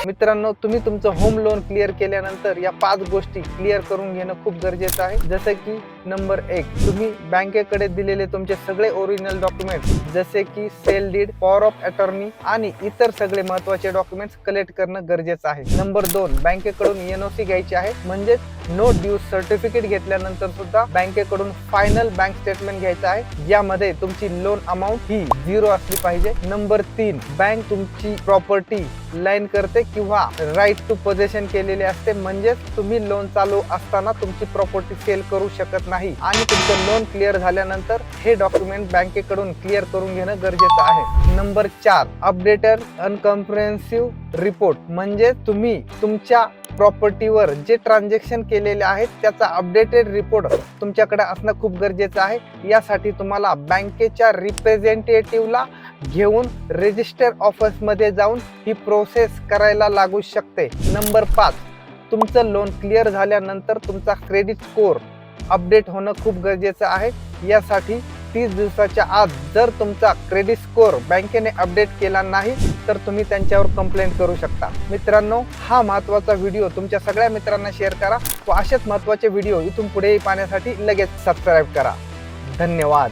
मित्रांनो, तुम्ही तुमचं होम लोन क्लिअर केल्यानंतर या 5 गोष्टी क्लिअर करून घेणं खूप गरजेचं आहे. जसे की नंबर 1, तुम्ही बँकेकडे दिलेले तुमचे सगळे ओरिजिनल डॉक्युमेंट्स जसे की sale deed, power of attorney आणि इतर सगळे महत्त्वाचे डॉक्युमेंट्स कलेक्ट करणं गरजेचं आहे. नंबर 2, बँकेकडून एनओसी घ्यायची आहे, म्हणजे नो ड्यू सर्टिफिकेट घेतल्यानंतर सुद्धा बँकेकडून फायनल बँक स्टेटमेंट घ्यायचं आहे, ज्यामध्ये तुमची लोन अमाऊंट ही 0 असली पाहिजे. नंबर 3, बँक तुमची प्रॉपर्टी लाईन करते किंवा राईट टू पोझेशन केलेली असते, म्हणजे तुम्ही लोन चालू असताना तुमची प्रॉपर्टी सेल करू शकत नाही आणि तुमचं लोन क्लिअर झाल्यानंतर हे डॉक्युमेंट बँकेकडून क्लिअर करून घेणं गरजेचं आहे. नंबर 4, अपडेटेड अनकॉम्प्रिहेन्सिव्ह रिपोर्ट, म्हणजे तुम्ही तुमच्या प्रॉपर्टीवर जे ट्रान्झॅक्शन केलेले आहेत त्याचा अपडेटेड रिपोर्ट तुमच्याकडे असणं खूप गरजेचं आहे. यासाठी तुम्हाला बँकेच्या रिप्रेझेंटेटिव्हला घेऊन रजिस्टर ऑफिस मध्ये जाऊन ही प्रोसेस करायला लागू शकते. नंबर 5, तुमचं लोन क्लिअर झाल्यानंतर तुमचा क्रेडिट स्कोअर अपडेट होणं खूप गरजेचं आहे. यासाठी 30 दिवसाच्या आत जर तुमचा क्रेडिट स्कोअर बँकेने अपडेट केला नाही तर तुम्ही त्यांच्यावर कंप्लेंट करू शकता. मित्रांनो, हा महत्त्वाचा व्हिडिओ तुमच्या सगळ्या मित्रांना शेअर करा व असेच महत्त्वाचे व्हिडिओ इथून पुढेही पाहण्यासाठी लगेच सबस्क्राईब करा. धन्यवाद.